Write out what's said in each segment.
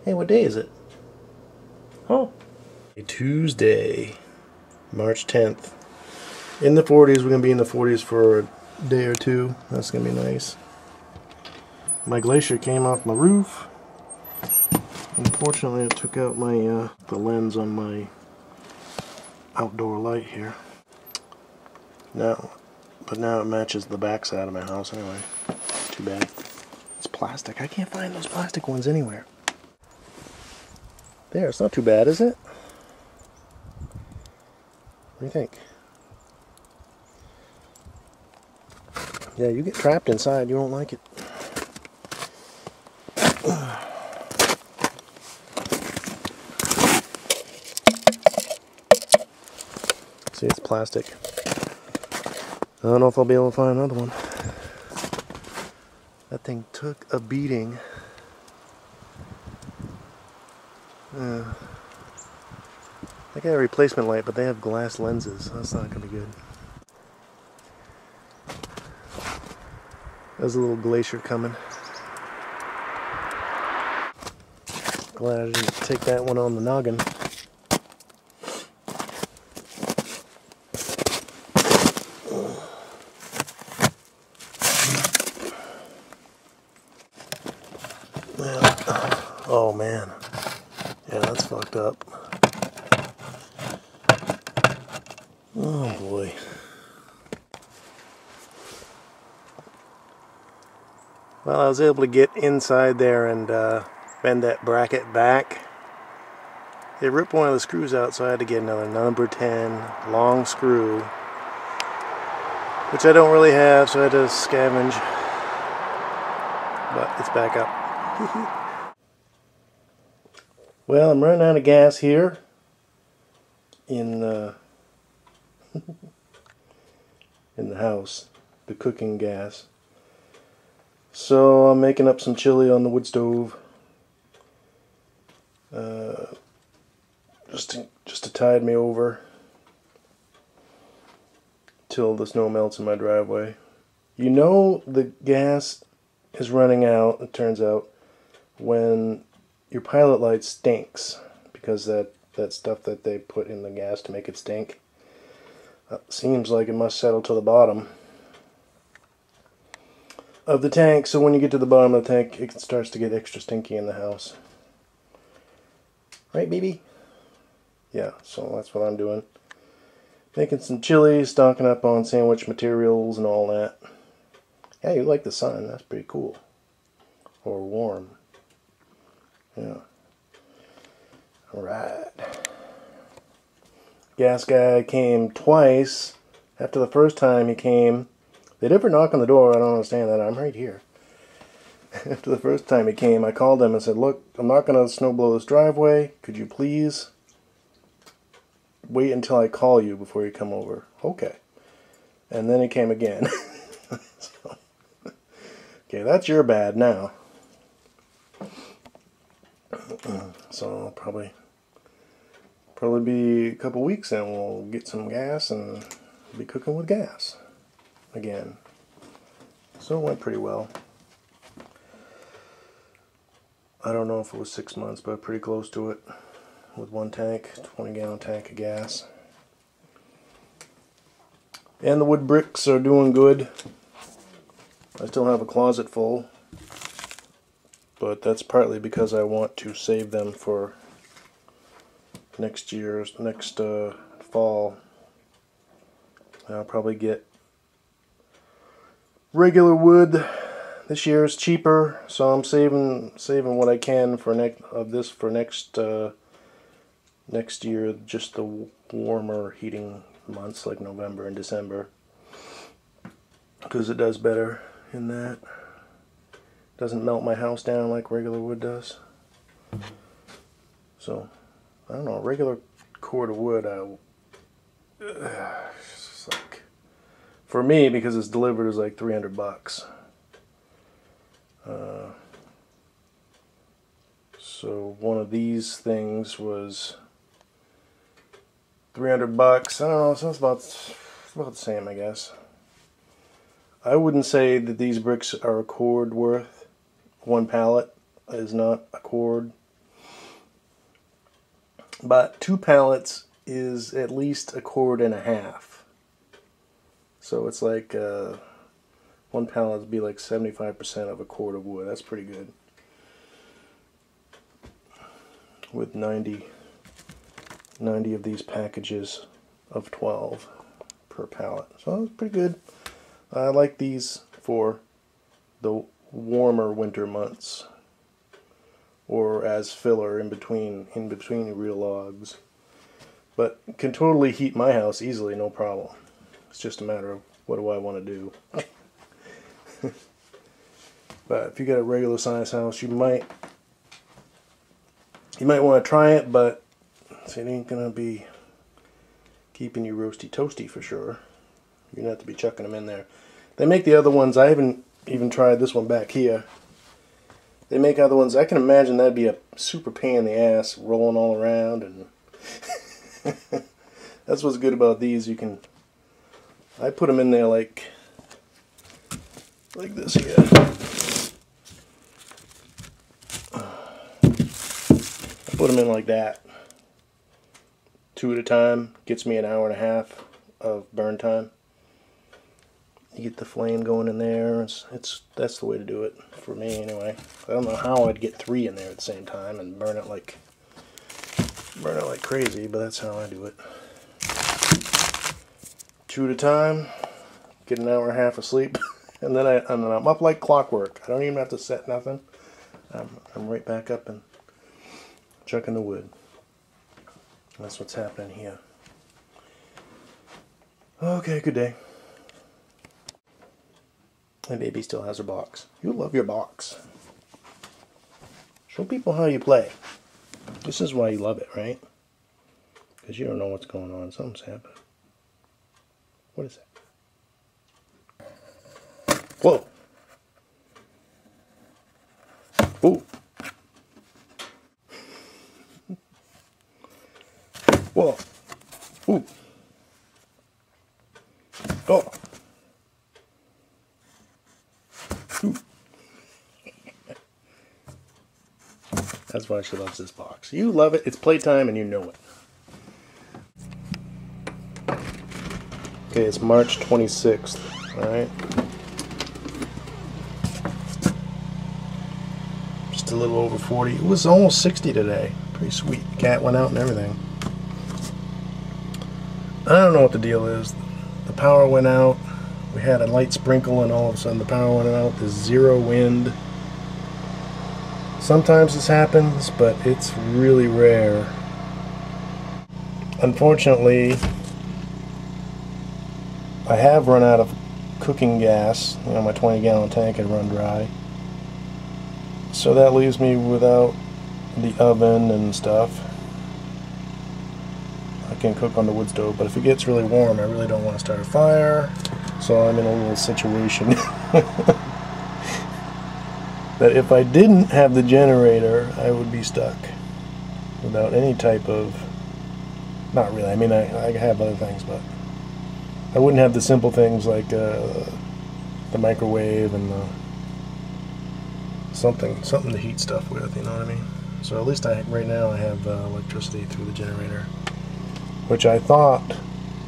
Hey, what day is it? Oh. Tuesday, March 10th. In the 40s, we're going to be in the 40s for a day or two. That's going to be nice. My glacier came off my roof. Unfortunately, it took out my the lens on my outdoor light here. But now it matches the backside of my house anyway. Too bad. It's plastic. I can't find those plastic ones anywhere. There, it's not too bad, is it? What do you think? Yeah, you get trapped inside, you won't like it. See, it's plastic. I don't know if I'll be able to find another one. That thing took a beating. I got a replacement light, but they have glass lenses. That's not going to be good. There's a little glacier coming. Glad I didn't take that one on the noggin. Oh man. Yeah, that's fucked up. Oh boy. Well, I was able to get inside there and bend that bracket back. It ripped one of the screws out, so I had to get another number 10 long screw, which I don't really have, so I had to scavenge. But it's back up. Well, I'm running out of gas here in in the house, the cooking gas. So I'm making up some chili on the wood stove, just to tide me over till the snow melts in my driveway. You know the gas is running out, it turns out, when your pilot light stinks, because that stuff that they put in the gas to make it stink seems like it must settle to the bottom of the tank, so when you get to the bottom of the tank it starts to get extra stinky in the house. Right, baby? Yeah, so that's what I'm doing. Making some chili, stocking up on sandwich materials and all that. Yeah, you like the sun, that's pretty cool. Or warm. Yeah. Alright. Gas guy came twice. After the first time he came, they never knock on the door. I don't understand that. I'm right here. After the first time he came, I called him and said, look, I'm not going to snow blow this driveway. Could you please wait until I call you before you come over? Okay. And then he came again. So, okay, that's your bad now. So I'll probably be a couple weeks and we'll get some gas and be cooking with gas again. So it went pretty well. I don't know if it was 6 months, but pretty close to it with one tank, 20-gallon tank of gas. And the wood bricks are doing good. I still have a closet full, but that's partly because I want to save them for next fall. I'll probably get regular wood. This year is cheaper, so I'm saving what I can for next year, just the warmer heating months like November and December, because it does better in that. Doesn't melt my house down like regular wood does. So I don't know, a regular cord of wood, it's like, for me, because it's delivered, is like $300. So one of these things was $300. I don't know, so it's about the same, I guess. I wouldn't say that these bricks are a cord worth. One pallet is not a cord. But 2 pallets is at least 1.5 cords. So it's like 1 pallet would be like 75% of 1 cord of wood. That's pretty good. With 90 of these packages of 12 per pallet. So that's pretty good. I like these for the warmer winter months, or as filler in between real logs. But can totally heat my house easily, no problem. It's just a matter of what do I want to do. But if you got a regular size house, you might want to try it, but it ain't gonna be keeping you roasty toasty for sure. You're gonna have to be chucking them in there. They make the other ones. I haven't even tried this one back here. They make other ones. I can imagine that'd be a super pain in the ass, rolling all around, and that's what's good about these. I put them in there like this here. I put them in like that. 2 at a time. Gets me 1.5 hours of burn time. You get the flame going in there. That's the way to do it for me anyway. I don't know how I'd get 3 in there at the same time and burn it like crazy, but that's how I do it. 2 at a time. Get 1.5 hours of sleep, and then I'm up like clockwork. I don't even have to set nothing. I'm right back up and chucking the wood. That's what's happening here. Okay, good day. My baby still has her box. You love your box. Show people how you play. This is why you love it, right? Because you don't know what's going on. Something's happening. What is that? Whoa! Ooh! Whoa! Ooh! Oh! Ooh. That's why she loves this box. You love it. It's playtime and you know it. Okay, it's March 26th. Alright. Just a little over 40. It was almost 60 today. Pretty sweet. Cat went out and everything. I don't know what the deal is. The power went out. We had a light sprinkle and all of a sudden the power went out. There's 0 wind. Sometimes this happens, but it's really rare. Unfortunately, I have run out of cooking gas. You know, my 20-gallon tank had run dry. So that leaves me without the oven and stuff. I can cook on the wood stove, but if it gets really warm, I really don't want to start a fire. So I'm in a little situation that if I didn't have the generator, I would be stuck without any type of, not really, I mean I have other things, but I wouldn't have the simple things like the microwave and something to heat stuff with, you know what I mean? So at least right now I have electricity through the generator, which I thought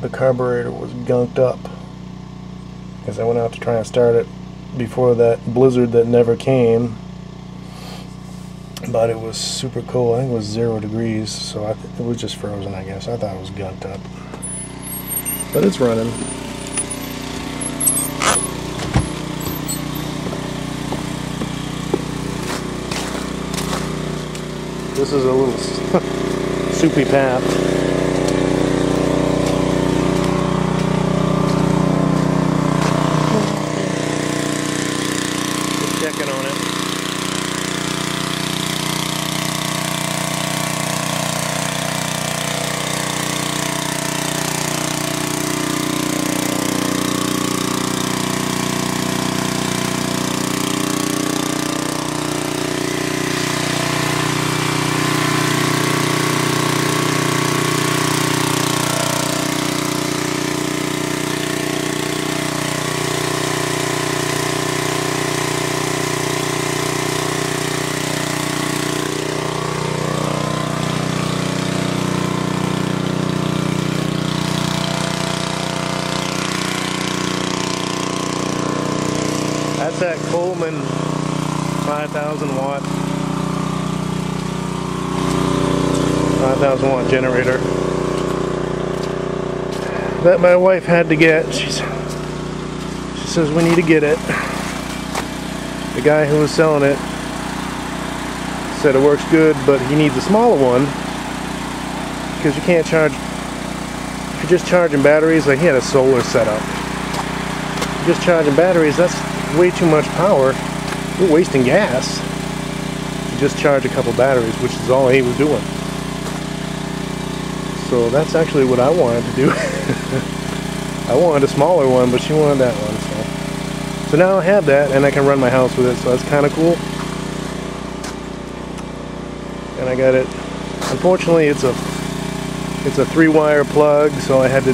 the carburetor was gunked up because I went out to try and start it before that blizzard that never came, but it was super cold. I think it was 0 degrees, so it was just frozen, I guess. I thought it was gunked up, but it's running. This is a little soupy path. Checking on it. that Coleman 5,000 watt generator that my wife had to get. She says we need to get it. The guy who was selling it said it works good, but he needs a smaller one because you can't charge. If you're just charging batteries, like he had a solar setup. Just charging batteries, that's way too much power. You're wasting gas. You just charge a couple batteries, which is all he was doing. So that's actually what I wanted to do. I wanted a smaller one, but she wanted that one. So now I have that, and I can run my house with it. So that's kind of cool. And I got it. Unfortunately, it's a 3-wire plug, so I had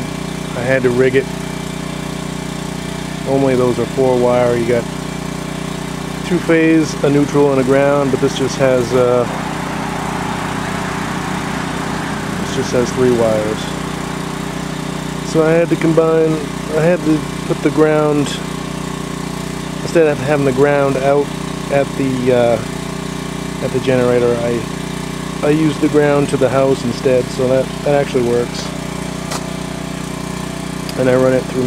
to rig it. Normally those are 4-wire. You got 2-phase, a neutral, and a ground, but this just has 3 wires. So I had to put the ground, instead of having the ground out at the generator, I used the ground to the house instead, so that actually works. And I run it through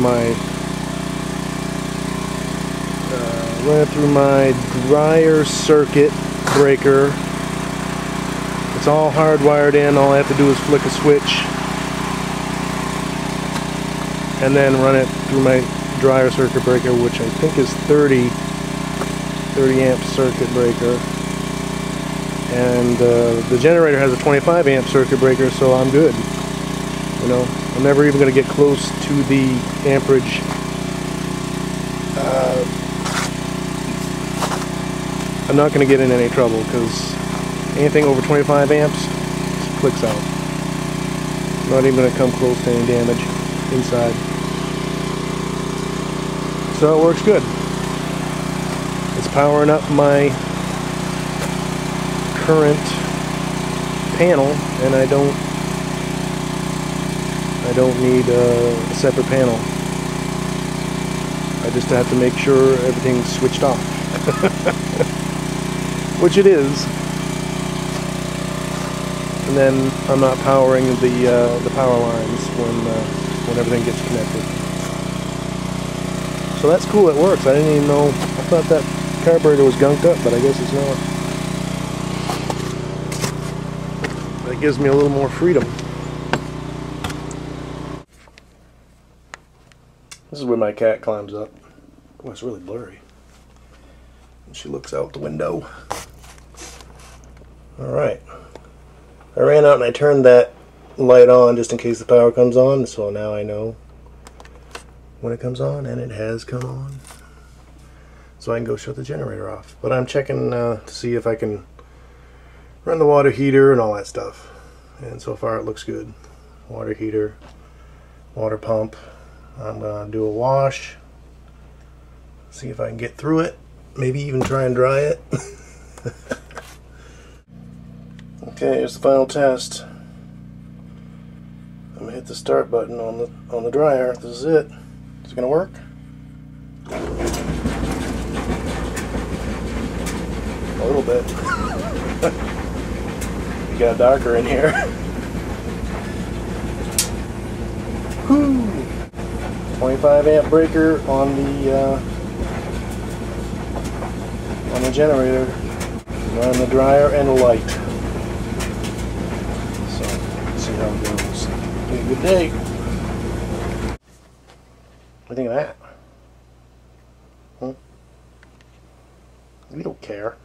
my dryer circuit breaker. It's all hardwired in. All I have to do is flick a switch and then run it through my dryer circuit breaker, which I think is 30 amp circuit breaker. And the generator has a 25 amp circuit breaker, so I'm good. You know, I'm never even going to get close to the amperage. I'm not going to get in any trouble because anything over 25 amps just clicks out. Not even going to come close to any damage inside. So it works good. It's powering up my current panel, and I don't need a separate panel. I just have to make sure everything's switched off. Which it is. And then I'm not powering the power lines when everything gets connected. So that's cool, it works. I didn't even know, I thought that carburetor was gunked up, but I guess it's not. That gives me a little more freedom. This is where my cat climbs up. Oh, it's really blurry. And she looks out the window. Alright. I ran out and I turned that light on just in case the power comes on, so now I know when it comes on, and it has come on. So I can go shut the generator off. But I'm checking to see if I can run the water heater and all that stuff. And so far it looks good. Water heater, water pump. I'm going to do a wash. See if I can get through it. Maybe even try and dry it. Okay, here's the final test. I'm gonna hit the start button on the dryer. This is it. Is it gonna work? A little bit. It got darker in here. Whew. 25 amp breaker on the generator. Run the dryer and the light. So, let's see how it goes. Be a good day. What do you think of that? Huh? We don't care.